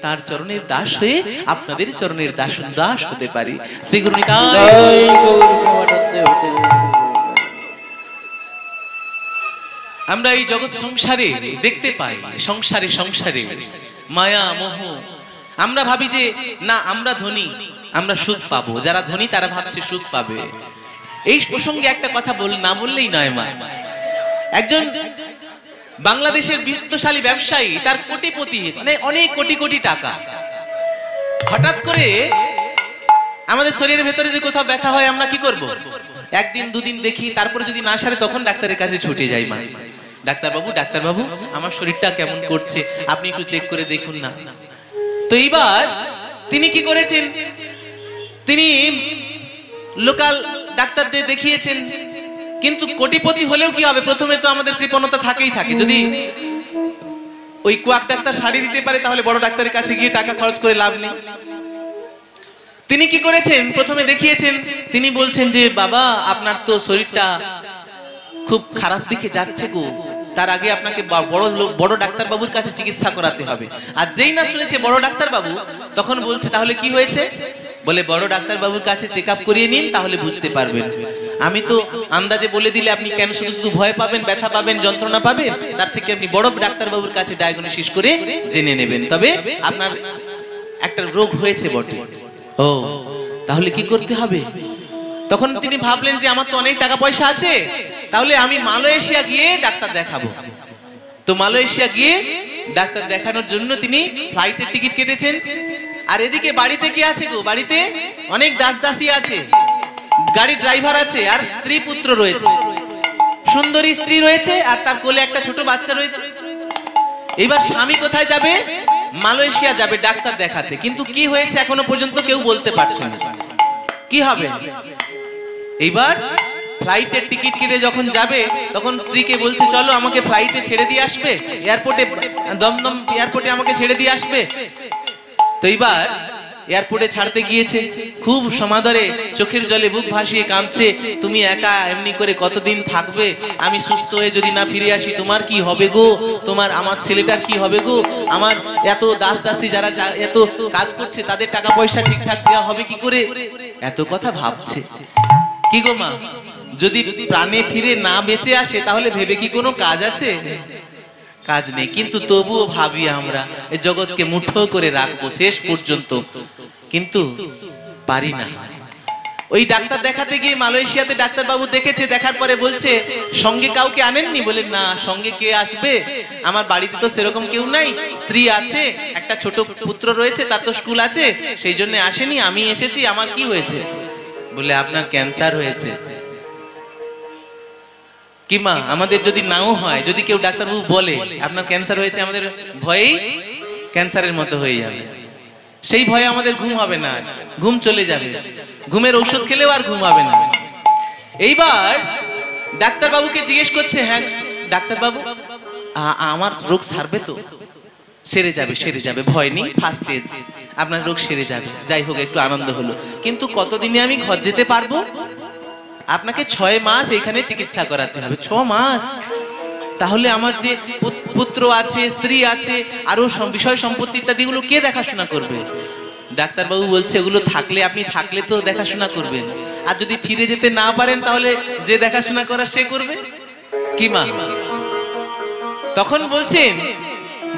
তার চরণের দাস হয়ে আপনাদের চরণের দাস হতে পারি। শ্রী গুরু নিতাই। আমরা এই জগৎ সংসারে দেখতে পাই, সংসারে মায়া মোহ আমরা ভাবি যে না আমরা ধনী, আমরা সুখ পাবো, যারা ধনী তারা ভাবছে সুখ পাবে। এই প্রসঙ্গে একটা কথা না বললেই নয় মা। একজন বাংলাদেশের বিত্তশালী ব্যবসায়ী, তার কোটিপতি, মানে অনেক কোটি কোটি টাকা, হঠাৎ করে আমাদের শরীরের ভেতরে যে কোথাও ব্যথা হয় আমরা কি করব? একদিন দুদিন দেখি, তারপরে যদি না সারে তখন ডাক্তারের কাছে ছুটে যাই মা। ডাক্তারবাবু, ডাক্তারবাবু আমার শরীরটা কেমন করছে, আপনি একটু চেক করে দেখুন না। তো এইবার তিনি কি করেছেন, তিনি লোকাল ডাক্তারদের দেখিয়েছেন। কিন্তু কোটিপতি হলেও কি হবে, প্রথমে তো আমাদের কৃপণতা থাকেই থাকে। যদি ওই কোয়াক ডাক্তার সারিয়ে দিতে পারে তাহলে বড় ডাক্তারের কাছে গিয়ে টাকা খরচ করে লাভ নেই। তিনি কি করেছেন, প্রথমে দেখিয়েছেন। তিনি বলছেন যে বাবা আপনার তো শরীরটা খুব খারাপ দিকে যাচ্ছে গো, তার আগে আপনাকে বড় ডাক্তার বাবুর কাছে চিকিৎসা করাতে হবে। আর যেই না শুনেছে বড় ডাক্তার বাবু, তখন বলছে তাহলে কি হয়েছে, বলে বড় ডাক্তার বাবুর কাছে চেক আপ করিয়ে নিন, তাহলে বুঝতে পারবেন। আমি তো আন্দাজে বলে দিলে আপনি কেন শুধু শুধু ভয় পাবেন, ব্যথা পাবেন, যন্ত্রণা পাবেন, তার থেকে আপনি বড় ডাক্তার বাবুর কাছে ডায়াগনোসিস করে জেনে নেবেন, তবে আপনার একটা রোগ হয়েছে বটে। ও তাহলে কি করতে হবে? তখন তিনি ভাবলেন যে আমার তো অনেক টাকা পয়সা আছে, তাহলে আমি মালয়েশিয়া গিয়ে ডাক্তার দেখাবো। তো মালয়েশিয়া গিয়ে ডাক্তার দেখানোর জন্য তিনি ফ্লাইটের টিকিট কেটেছেন। আর এদিকে বাড়িতে কি আছে গো, বাড়িতে অনেক দাসদাসী আছে, গাড়ি ড্রাইভার আছে, আর স্ত্রী পুত্র রয়েছে, সুন্দরী স্ত্রী রয়েছে, আর তার কোলে একটা ছোট বাচ্চা রয়েছে। এবার স্বামী কোথায় যাবে? মালয়েশিয়া যাবে ডাক্তার দেখাতে। কিন্তু কি হয়েছে এখনো পর্যন্ত কেউ বলতে পারছে না, কি হবে। এইবার ফ্লাইটের টিকিট কেটে যখন যাবে তখন স্ত্রীকে বলছে চলো আমাকে ফ্লাইটে ছেড়ে দিয়ে আসবে, এয়ারপোর্টে দমদম এয়ারপোর্টে আমাকে ছেড়ে দিয়ে আসবে। তো এইবার এয়ারপোর্টে ছাড়তে গিয়েছে, খুব সমাদরে চোখের জলে বুক ভাসিয়ে কাঁদছে, তুমি একা এমনি করে কতদিন থাকবে, আমি সুস্থ হয়ে যদি না ফিরে আসি তোমার কি হবে গো, তোমার আমার ছেলেটার কি হবে গো, আমার এত দাস দাসী যারা এত কাজ করছে তাদের টাকা পয়সা ঠিকঠাক দেওয়া হবে কি করে, এত কথা ভাবছে। কি গো মা, যদি প্রাণে ফিরে না বেঁচে আসে তাহলে ভেবে কি কোনো কাজ আছে? কাজ নেই। কিন্তু তবুও ভাবি আমরা এই জগৎকে মুঠো করে রাখবো শেষ পর্যন্ত, কিন্তু পারি না। ওই ডাক্তার দেখাতে গিয়ে মালয়েশিয়াতে ডাক্তার বাবু দেখেছে, দেখার পরে বলছে সঙ্গে কাউকে আনেননি? বলে না, সঙ্গে কে আসবে, আমার বাড়িতে তো সেরকম কেউ নাই, স্ত্রী আছে, একটা ছোট পুত্র রয়েছে, তার তো স্কুল আছে, সেই জন্য আসেনি, আমি এসেছি। আমার কি হয়েছে? বলে আপনার ক্যান্সার হয়েছে। কি মা, আমাদের যদি নাও হয়, যদি কেউ ডাক্তারবাবু বলে আপনার ক্যান্সার হয়েছে, আমাদের ভয়েই ক্যান্সারের মতো হয়ে যাবে। সেই ভয়ে আমাদের ঘুম হবে না, ঘুম চলে যাবে, ঘুমের ঔষধ খেলেও আর ঘুম হবে না। এইবার ডাক্তারবাবুকে জিজ্ঞেস করছে, হ্যাঁ ডাক্তারবাবু আমার রোগ সারবে তো? সেরে যাবে, সেরে যাবে, ভয় নেই, ফার্স্ট স্টেজ, আপনার রোগ সেরে যাবে। যাই হোক, একটু আনন্দ হলো, কিন্তু কতদিনে আমি ঘর যেতে পারবো? আপনাকে 6 মাস এখানে চিকিৎসা করাতে হবে। 6 মাস? তাহলে আমার যে পুত্র আছে, স্ত্রী আছে, আরো বিষয় সম্পত্তি ইত্যাদি গুলো কে দেখাশোনা করবে? ডাক্তারবাবু বলছে ওগুলো থাকলে, আপনি থাকলে তো দেখাশোনা করবেন, আর যদি ফিরে যেতে না পারেন তাহলে যে দেখাশোনা করা সে করবে। কি মা, তখন বলছেন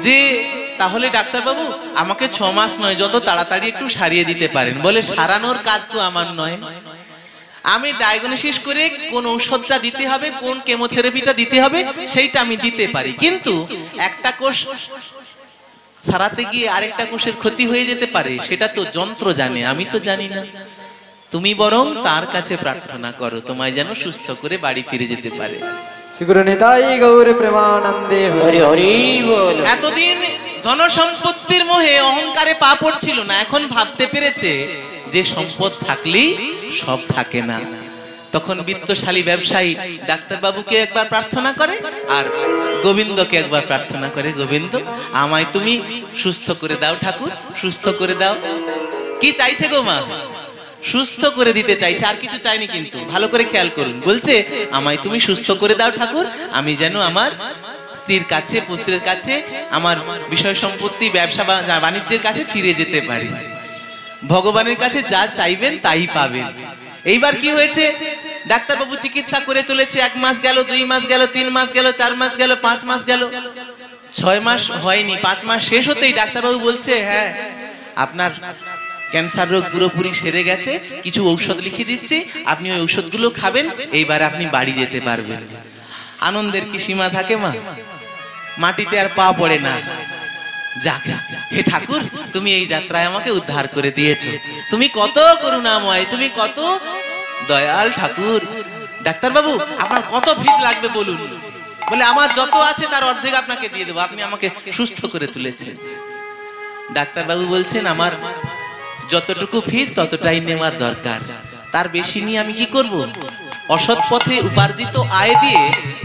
যে তাহলে ডাক্তারবাবু আমাকে 6 মাস নয়, যত তাড়াতাড়ি একটু সারিয়ে দিতে পারেন। বলে সারানোর কাজ তো আমার নয়, আমি ডায়াগনোসিস করে কোন ঔষধটা দিতে হবে, কোন কেমোথেরাপিটা দিতে হবে সেইটা আমি দিতে পারি, কিন্তু একটা কোষ সারাতে গিয়ে আরেকটা কোষের ক্ষতি হয়ে যেতে পারে, সেটা তো যন্ত্র জানে, আমি তো জানি না। তুমি বরং তার কাছে প্রার্থনা করো তোমায় যেন সুস্থ করে বাড়ি ফিরে যেতে পারে। এতদিন ধন সম্পত্তির মোহে অহংকারে পা পড়ছিল না, এখন ভাবতে পেরেছে যে সম্পদ থাকলেই সব থাকে না। তখন বিত্তশালী ব্যবসায়ী ডাক্তারবাবুকে একবার প্রার্থনা করে আর গোবিন্দকে একবার প্রার্থনা করে, গোবিন্দ আমায় তুমি সুস্থ করে দাও ঠাকুর, সুস্থ করে দাও। কি চাইছে গো মা? সুস্থ করে দিতে চাইছে, আর কিছু চাইনি। কিন্তু ভালো করে খেয়াল করুন, বলছে আমায় তুমি সুস্থ করে দাও ঠাকুর, আমি যেন আমার স্ত্রীর কাছে, পুত্রের কাছে, আমার বিষয় সম্পত্তি, ব্যবসা বাণিজ্যের কাছে ফিরে যেতে পারি। ভগবানের কাছে যা চাইবেন তাই পাবেন। এইবার কি হয়েছে, ডাক্তারবাবু চিকিৎসা করে চলেছে, 1 মাস গেল, 2 মাস গেল, 3 মাস গেল, 4 মাস গেল, 5 মাস গেল, 6 মাস হয়নি, 5 মাস শেষ হতেই ডাক্তারবাবু বলছে হ্যাঁ আপনার ক্যান্সার রোগ পুরোপুরি সেরে গেছে, কিছু ঔষধ লিখে দিচ্ছি, আপনি ওই ঔষধগুলো খাবেন, এইবার আপনি বাড়ি যেতে পারবেন। আনন্দের কি সীমা থাকে মা? মাটিতে আর পা পড়ে না। যাক, হে ঠাকুর, তুমি এই যাত্রায় আমাকে উদ্ধার করে দিয়েছো, তুমি কত করুণাময়, তুমি কত দয়াল ঠাকুর। ডাক্তারবাবু, আপনার কত ফিস লাগবে বলুন। বলে আমার যত আছে তার অর্ধেক আপনাকে দিয়ে দেবো, আপনি আমাকে সুস্থ করে তুলেছেন। ডাক্তারবাবু বলছেন আমার যতটুকু ফিস ততটাই নেওয়ার দরকার, তার বেশি নিয়ে আমি কি করব? অসৎ পথে উপার্জিত আয় দিয়ে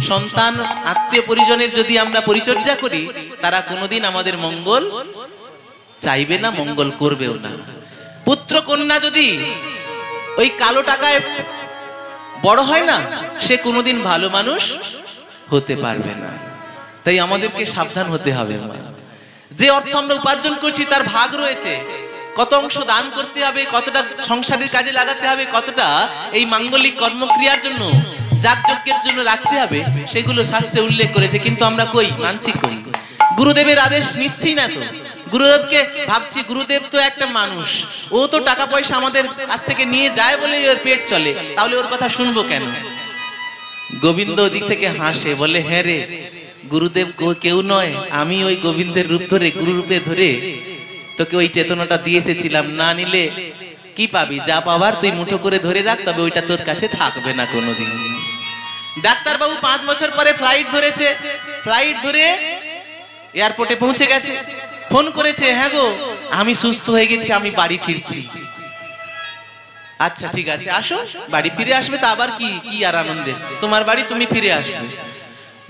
সন্তান আত্মীয় পরিজনের যদি আমরা পরিচর্যা করি, তারা কোনোদিন আমাদের মঙ্গল চাইবে না, মঙ্গল করবেও না। পুত্র কন্যা যদি ওই কালো টাকায় বড় হয় না, সে কোনোদিন ভালো মানুষ হতে পারবে না। তাই আমাদেরকে সাবধান হতে হবে। যে অর্থ আমরা উপার্জন করছি তার ভাগ রয়েছে, কত অংশ দান করতে হবে, কতটা সংসারের কাজে লাগাতে হবে, কতটা এই মাঙ্গলিক কর্মক্রিয়ার জন্য, যাগযজ্ঞের জন্য রাখতে হবে, সেগুলো শাস্ত্রে উল্লেখ করেছে। কিন্তু আমরা কই মানছি, কই গুরুদেবের আদেশ নিচ্ছি না। তো গুরুদেবকে ভাবছি গুরুদেব তো একটা মানুষ, ও তো টাকা পয়সা আমাদের কাছ থেকে নিয়ে যায় বলে ওর পেট চলে, তাহলে ওর কথা শুনবো কেন? গোবিন্দ ওদিক থেকে হাসে, বলে হ্যাঁ রে, গুরুদেব কেউ নয়, আমি ওই গোবিন্দের রূপ ধরে, গুরু রূপে ধরে তোকে ওই চেতনাটা দিয়ে এসেছিলাম। না নিলে কি পাবি? যা পাবার তুই মুঠো করে ধরে রাখ, তবে ওইটা তোর কাছে থাকবে না কোনোদিন। ডাক্তারবাবু 5 বছর পরে ফ্লাইট ধরেছে, ফ্লাইট ধরে এয়ারপোর্টে পৌঁছে গেছে, ফোন করেছে, হ্যাঁ গো আমি সুস্থ হয়ে গেছি, আমি বাড়ি ফিরছি। আচ্ছা ঠিক আছে, আসো, বাড়ি ফিরে আসবে, তা আবার কি কি আর আনন্দের, তোমার বাড়ি তুমি ফিরে আসবে।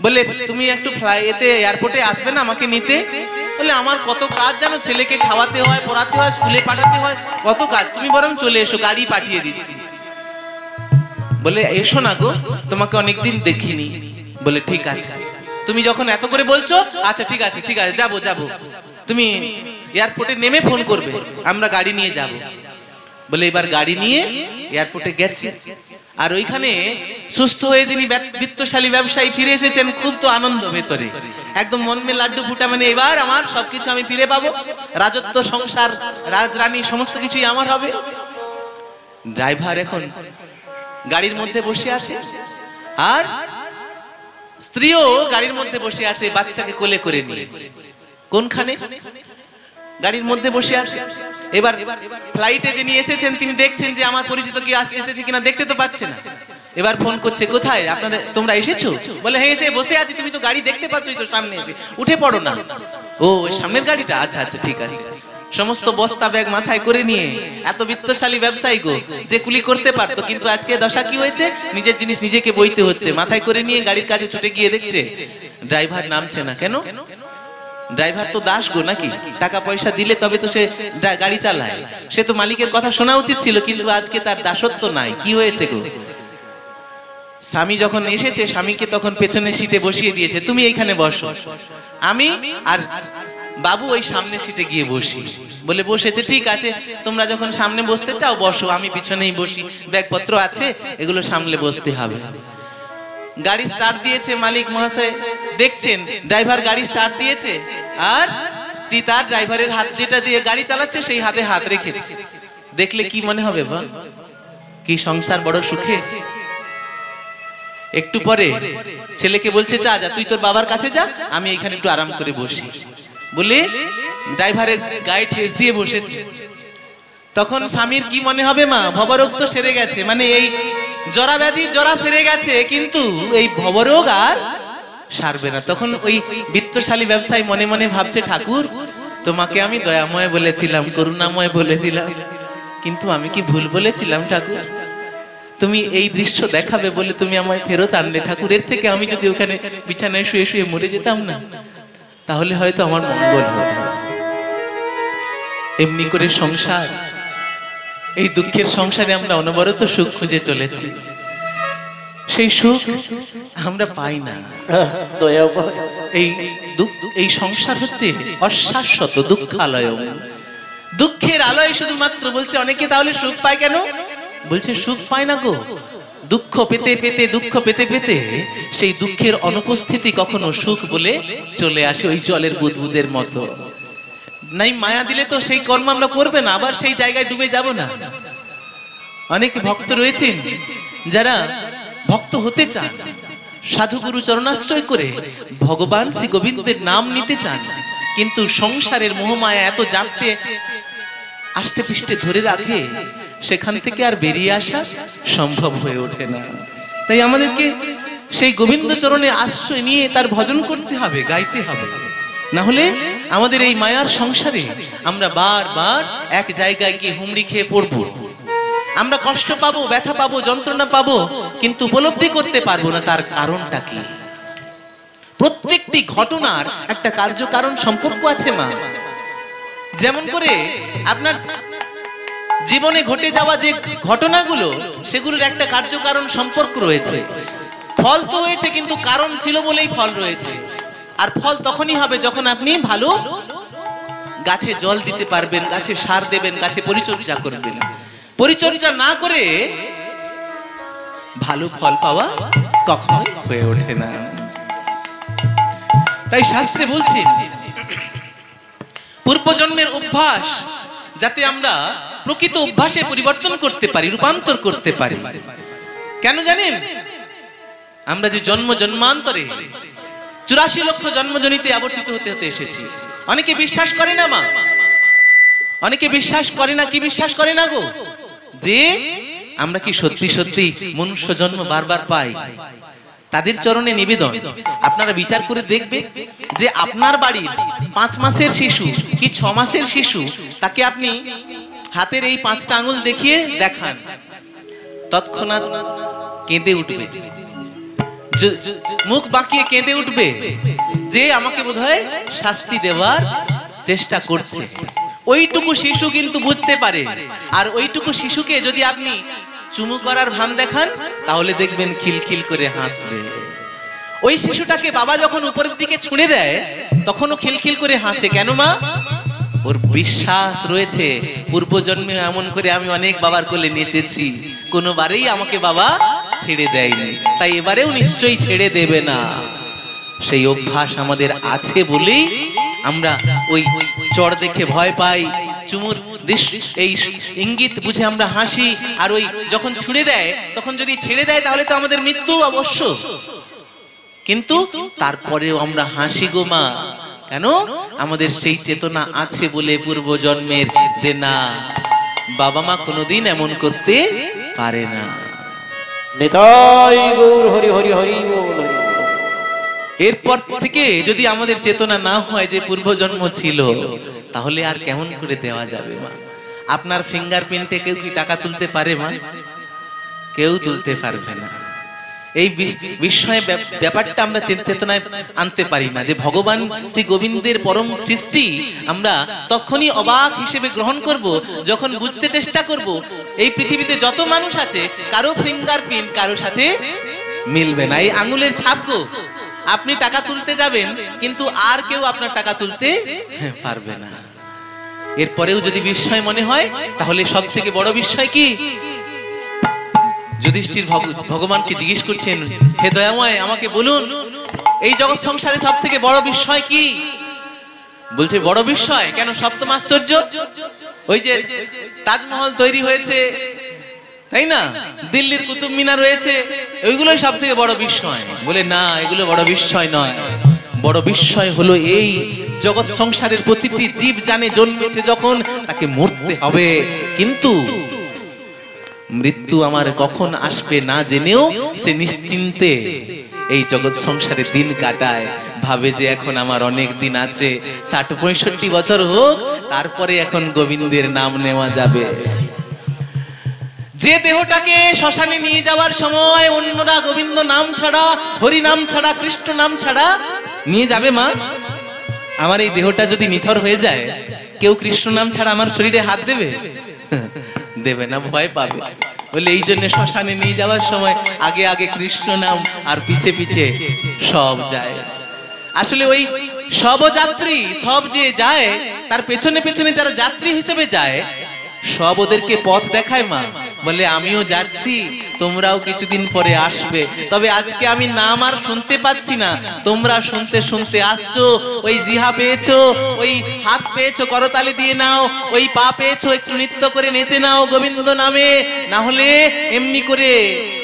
বলে তুমি একটু ফ্লাইটে এয়ারপোর্টে আসবে না আমাকে নিতে? বলে আমার কত কাজ জানো, ছেলেকে খাওয়াতে হয়, পড়াতে হয়, স্কুলে পাঠাতে হয়, কত কাজ, তুমি বরং চলে এসো, গাড়ি পাঠিয়ে দিচ্ছি। বলে এসো না গো, তোমাকে অনেকদিন দেখিনি। বলে ঠিক আছে, তুমি যখন এত করে বলছো, আচ্ছা ঠিক আছে ঠিক আছে, যাবো যাবো, তুমি এয়ারপোর্টে নেমে ফোন করবে, আমরা গাড়ি নিয়ে যাব। বলে এবার গাড়ি নিয়ে এয়ারপোর্টে গেছে, আর ওইখানে সুস্থ হয়ে যিনি বিত্তশালী ব্যবসায়ী ফিরে এসেছেন, খুব তো আনন্দ ভেতরে, একদম মন মে লাড্ডু ফুটা, মানে এবার আমার সবকিছু আমি ফিরে পাবো, রাজত্ব, সংসার, রাজরানী সমস্ত কিছুই আমার হবে। ড্রাইভার এখন গাড়ির মধ্যে বসে আছে, আর স্ত্রীও গাড়ির মধ্যে বসে আছে, বাচ্চাকে কোলে করে নিয়ে। কোনখানে? গাড়ির মধ্যে বসে আছে। এবার ফ্লাইটে যিনি এসেছেন তিনি দেখছেন যে আমার পরিচিত কি এসেছে কিনা, দেখতে তো পাচ্ছে না। এবার ফোন করছে, কোথায় আপনারা, তোমরা এসেছো? বলে হ্যাঁ এসে বসে আছি, তুমি তো গাড়ি দেখতে পাচ্ছই তো সামনে, এসে উঠে পড়ো না। ও ওই সামনের গাড়িটা, আচ্ছা আচ্ছা ঠিক আছে। সমস্ত বস্তা ব্যাগ মাথায় করে নিয়ে, এত বিত্তশালী ব্যবসায়ী গো, যে কুলি করতে পারতো, কিন্তু আজকে দশা কি হয়েছে, নিজের জিনিস নিজেকে বইতে হচ্ছে, মাথায় করে নিয়ে গাড়ির কাছে ছুটে গিয়ে দেখছে ড্রাইভার নামছে না। কেন? ড্রাইভার তো দাস গো নাকি, টাকা পয়সা দিলে তবে তো সে গাড়ি চালায়, সে তো মালিকের কথা শোনা উচিত ছিল, কিন্তু আজকে তার দাসত্ব নাই। কি হয়েছে গো? স্বামী যখন এসেছে, স্বামীকে তখন পেছনের সিটে বসিয়ে দিয়েছে, তুমি এইখানে বসো, আমি আর বাবু ওই সামনের সিটে গিয়ে বসি। বলে বসেছে, ঠিক আছে, তোমরা যখন সামনে বসতে চাও বসো, আমি পিছনেই বসি, ব্যাগপত্র আছে, এগুলো সামলে বসতে হবে। গাড়ি স্টার্ট দিয়েছে, মালিক মহাশয় দেখছেন ড্রাইভার গাড়ি স্টার্ট দিয়েছে, আর স্ত্রী তার ড্রাইভারের হাত যেটা দিয়ে গাড়ি চালাচ্ছে সেই হাতে হাত রেখেছে। দেখলে কি মনে হবে বা, কি সংসার বড় সুখে। একটু পরে ছেলেকে বলছে, যা যা তুই তোর বাবার কাছে যা, আমি এখানে একটু আরাম করে বসি। বলে ড্রাইভারের গায়ে ঠেস দিয়ে বসেছে। তখন স্বামীর কি মনে হবে, মা ভবরোগ তো সেরে গেছে, মানে এই জরা ব্যাধি জরা সেরে গেছে, কিন্তু এই ভবরোগ আর সারবে না। তখন ওই বিত্তশালী ব্যবসায়ী মনে মনে ভাবছে, ঠাকুর তোমাকে আমি দয়াময় বলেছিলাম, করুণাময় বলেছিলাম, কিন্তু আমি কি ভুল বলেছিলাম ঠাকুর? তুমি এই দৃশ্য দেখাবে বলে তুমি আমায় ফেরত আনলে ঠাকুর, এর থেকে আমি যদি ওখানে বিছানায় শুয়ে শুয়ে মরে যেতাম না, তাহলে হয়তো আমার মঙ্গল হতো। এমনি করে সংসার, এই দুঃখের সংসারে আমরা অনবরত সুখ খুঁজে চলেছি, সেই সুখ আমরা পাই না। এই সংসার হচ্ছে অশাশ্বত দুঃখালয়, দুঃখের আলয় শুধুমাত্র। বলছে অনেকে তাহলে সুখ পায় কেন? বলছে সুখ পায় না গো, দুঃখ পেতে পেতে, দুঃখ পেতে পেতে সেই দুঃখের অনুপস্থিতি কখনো সুখ বলে চলে আসে, ওই জলের বুদবুদের মতো। নাই মায়া দিলে তো সেই কর্ম আমরা করবে না, আবার সেই জায়গায় ডুবে যাব না। অনেক ভক্ত রয়েছেন যারা ভক্ত হতে চান, সাধুগুরু চরণাশ্রয় করে ভগবান শ্রী গোবিন্দের নাম নিতে চান, কিন্তু সংসারের মোহমায়া এত জাপটে আষ্টে পৃষ্ঠে ধরে রাখে, সেখান থেকে আর বেরিয়ে আসা সম্ভব হয়ে ওঠে না। তাই আমাদেরকে সেই গোবিন্দ চরণে আশ্রয় নিয়ে তার ভজন করতে হবে, গাইতে হবে, না হলে আমাদের এই মায়ার সংসারে আমরা বারবার এক জায়গায় গিয়ে হুমড়ি খেয়ে পড়বো। আমরা কষ্ট পাবো, ব্যথা পাবো, যন্ত্রণা পাবো, কিন্তু উপলব্ধি করতে পারবো না তার কারণটা কি। প্রত্যেকটি ঘটনার একটা কার্যকারণ সম্পর্ক আছে মা। যেমন করে আপনার জীবনে ঘটে যাওয়া যে ঘটনাগুলো, সেগুলোর একটা কার্যকারণ সম্পর্ক রয়েছে। ফল তো হয়েছে, কিন্তু কারণ ছিল বলেই ফল রয়েছে। আর ফল তখনই হবে যখন আপনি ভালো গাছে জল দিতে পারবেন, গাছে সার দেবেন, গাছে পরিচর্যা করবেন। পরিচর্যা না করে ভালো ফল পাওয়া কখনোই হয়ে ওঠে না। তাই শাস্ত্রে বলছে পূর্বজন্মের অভ্যাস যাতে আমরা প্রকৃত অভ্যাসে পরিবর্তন করতে পারি, রূপান্তর করতে পারি। কেন জানেন? আমরা যে জন্ম জন্মান্তরে 84 লক্ষ জন্মজনিতে আবর্তিত হতে হতে এসেছি। অনেকে বিশ্বাস করে না মা, অনেকে বিশ্বাস করে না। কি বিশ্বাস করে না গো? যে আমরা কি সত্যি সত্যি মনুষ্য জন্ম বারবার পাই? তাদের চরণে নিবেদন, আপনারা বিচার করে দেখবে যে আপনার বাড়ির 5 মাসের শিশু কি 6 মাসের শিশু, তাকে আপনি হাতের এই 5টা আঙুল দেখিয়ে দেখান, তৎক্ষণাৎ কেঁদে উঠবে, মুখ বাঁকিয়ে কেঁদে উঠবে যে আমাকে বোধহয় শাস্তি দেওয়ার চেষ্টা করছে। ওইটুকু শিশু কিন্তু বুঝতে পারে। আর ওইটুকু শিশুকে যদি আপনি চুমু করার ভান দেখান, তাহলে দেখবেন খিলখিল করে হাসবে। ওই শিশুটাকে বাবা যখন উপরের দিকে ছুঁড়ে দেয়, তখনও খিলখিল করে হাসে। কেন মা? ওর বিশ্বাস রয়েছে পূর্বজন্মে এমন করে আমি অনেক বাবার কোলে নেচেছি, কোনোবারেই আমাকে বাবা ছেড়ে দেয়নি, তাই এবারেও নিশ্চয়ই ছেড়ে দেবে না। সেই অভ্যাস আমাদের আছে বলেই আমরা ওই চড় দেখে ভয় পাই, চুমুর এই ইঙ্গিত বুঝে আমরা হাসি। আর ওই যখন ছুঁড়ে দেয়, তখন যদি ছেড়ে দেয় তাহলে তো আমাদের মৃত্যু অবশ্য, কিন্তু তারপরেও আমরা হাসি গো মা। কেন? আমাদের সেই চেতনা আছে বলে পূর্বজন্মের, যে না, বাবা মা কোনোদিন এমন করতে পারে না। নিতাই গৌর হরি হরি হরি বল হরি। এরপর থেকে যদি আমাদের চেতনা না হয় যে পূর্বজন্ম ছিল, তাহলে আর কেমন করে দেওয়া যাবে মা? আপনার ফিঙ্গারপ্রিন্টে কেউ কি টাকা তুলতে পারে মা? কেউ তুলতে পারবে না। এই বিস্ময় ব্যাপারটা আমরা চেতনায় আনতে পারি না যে ভগবান শ্রী গোবিন্দের পরম সৃষ্টি আমরা তখনই অবাক হিসেবে গ্রহণ করব যখন বুঝতে চেষ্টা করব এই পৃথিবীতে যত মানুষ আছে কারো ফিঙ্গারপ্রিন্ট কারো সাথে মিলবে না। এই আঙুলের ছাপ গো, আপনি টাকা তুলতে যাবেন কিন্তু আর কেউ আপনার টাকা তুলতে পারবে না। এরপরেও যদি বিস্ময় মনে হয়, তাহলে সব থেকে বড় বিস্ময় কি? যুধিষ্ঠির ভগবানকে জিজ্ঞেস করছেন, হে দয়াময়, আমাকে বলুন এই জগৎ সংসারে সব থেকে বড় বিস্ময় কি? বলছে বড় বিস্ময় কেন? সপ্তম আশ্চর্য, ওই যে তাজমহল তৈরি হয়েছে, তাই না, দিল্লির কুতুব মিনার রয়েছে, ওইগুলোই সব থেকে বড় বিস্ময়। বলে না, এগুলো বড় বিস্ময় নয়। বড় বিস্ময় হলো এই জগৎ সংসারের প্রতিটি জীব জানে জন্মেছে যখন তাকে মরতে হবে, কিন্তু মৃত্যু আমার কখন আসবে না জেনেও সে নিশ্চিন্তে এই জগৎ সংসারে দিন কাটায়, ভাবে যে এখন আমার অনেক দিন আছে, 60-65 বছর হোক, তারপরে এখন গোবিন্দের নাম নেওয়া যাবে। যে দেহটাকে শ্মশানে নিয়ে যাওয়ার সময় অন্যরা গোবিন্দ নাম ছাড়া, হরি নাম ছাড়া, কৃষ্ণ নাম ছাড়া নিয়ে যাবে মা, আমার এই দেহটা যদি নিথর হয়ে যায়, কেউ কৃষ্ণ নাম ছাড়া আমার শরীরে হাত দেবে? দেবে না, ভয় পাবে। বলে এই জন্য শ্মশানে নিয়ে যাওয়ার সময় আগে আগে কৃষ্ণ নাম আর পিছে পিছে সব যায়। আসলে ওই সব যাত্রী, সব যে যায় তার পেছনে পেছনে যারা যাত্রী হিসেবে যায়, সব ওদেরকে পথ দেখায় মা, বলে আমিও যাচ্ছি, তোমরাও কিছুদিন পরে আসবে। তবে আজকে আমি নাম আর শুনতে পাচ্ছি না, তোমরা শুনতে শুনতে আসছো। ওই জিহা পেয়েছো, ওই হাত পেয়েছো, করতালি দিয়ে নাও। ওই পা পেয়েছো, একটু নৃত্য করে নেচে নাও গোবিন্দ নামে, না হলে এমনি করে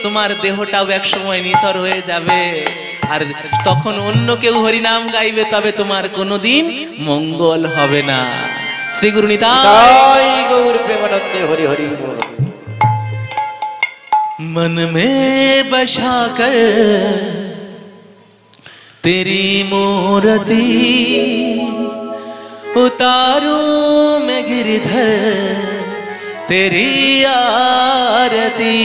তোমার দেহটাও এক সময় নিথর হয়ে যাবে। আর তখন অন্য কেউ হরিনাম গাইবে, তবে তোমার কোনোদিন মঙ্গল হবে না। শ্রী গুরু নিতাই গৌর প্রেমানন্দে হরি হরি বল। मन में बसा कर तेरी मूर्ति उतारू मैं गिरधर तेरी आरती।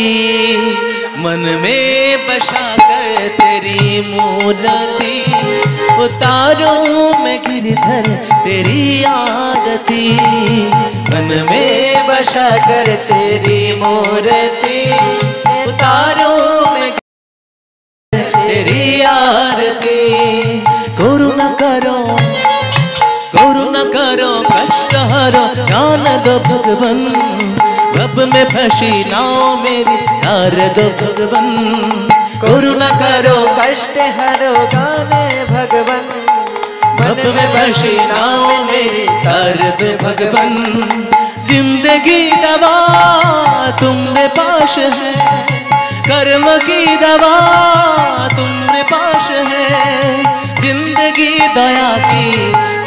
मन में बसा कर तेरी मूर्ति उतारू मैं गिरधर तेरी आरती। मन में बसा कर तेरी मूर्ति उतारो मैं तेरी आरती। करुणा करो कष्ट हरो ज्ञान दो भगवन। भव में फंसी नाव मेरी तार दो भगवन। करुणा करो कष्ट हरो गाने भगवन। भव में फंसी नाव मेरी तार दो भगवन। जिंदगी दवा तुम्हारे पास है, कर्म की दवा तुम्हारे पास है। जिंदगी दया की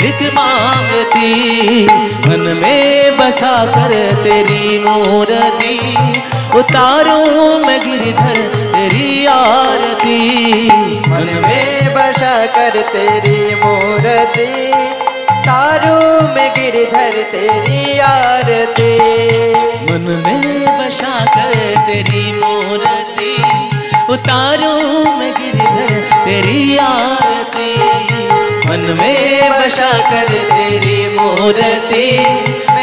भिख मांगती। मन में बसा कर तेरी मूर्ति उतारो मैं गिरधर तेरी आरती। मन में बसा कर तेरी मूर्ति तारू में गिरधर तेरी आरती। मन में बसा कर तेरी मूर्ति उतारो मैं गिरधर तेरी आरती। मन में बसा कर तेरी मूर्ति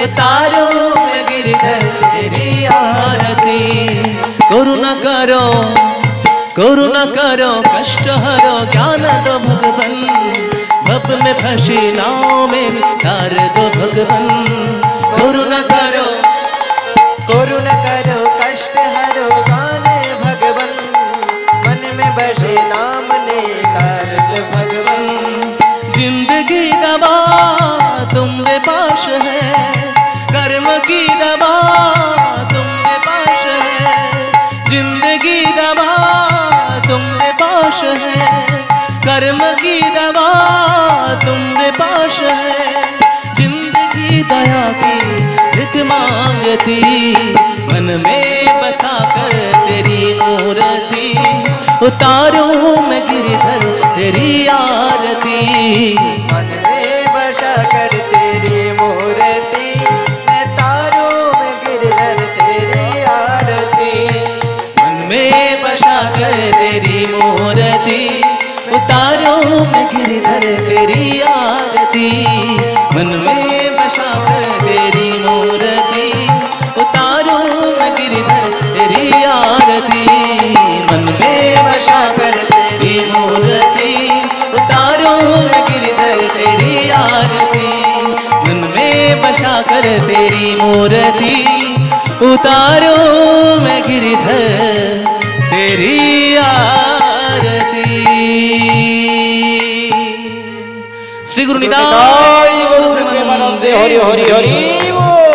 उतारो मैं गिरधर तेरी आरती। करुणा करो कष्ट हरो ज्ञान दो भगवन। भव में फंसी नाव मेरी तार दो भगवन। करुणा करो कष्ट हरो गाने भगवन। मन में बसे नाम ने तार दो भगवन। जिंदगी दवा तुम्हारे पास है, कर्म की दवा तुम्हारे पास है। जिंदगी दवा तुम्हारे पास है, कर्म की दवा तुम्हारे पास है। जिंदगी दया की भिख मांगती। मन में बसा कर तेरी मूर्ति उतारो मैं गिरधर तेरी आरती। मन में बसा कर तेरी मूर्ति मैं तारू में गिरधर तेरी आरती। मन में बसा कर तेरी मूर्ति उतारो मैं गिरधर तेरी आरती। मन में बसा कर तेरी मूर्ति उतारो मैं गिरधर तेरी आरती। मन में बसा कर तेरी मूर्ति उतारो मैं गिरधर तेरी आरती। मन में बसा कर तेरी मूर्ति उतारो मैं गिरधर तेरी आरती। श्री गुरु निताई गौर प्रेमानंदे हरि हरि हरि बोल।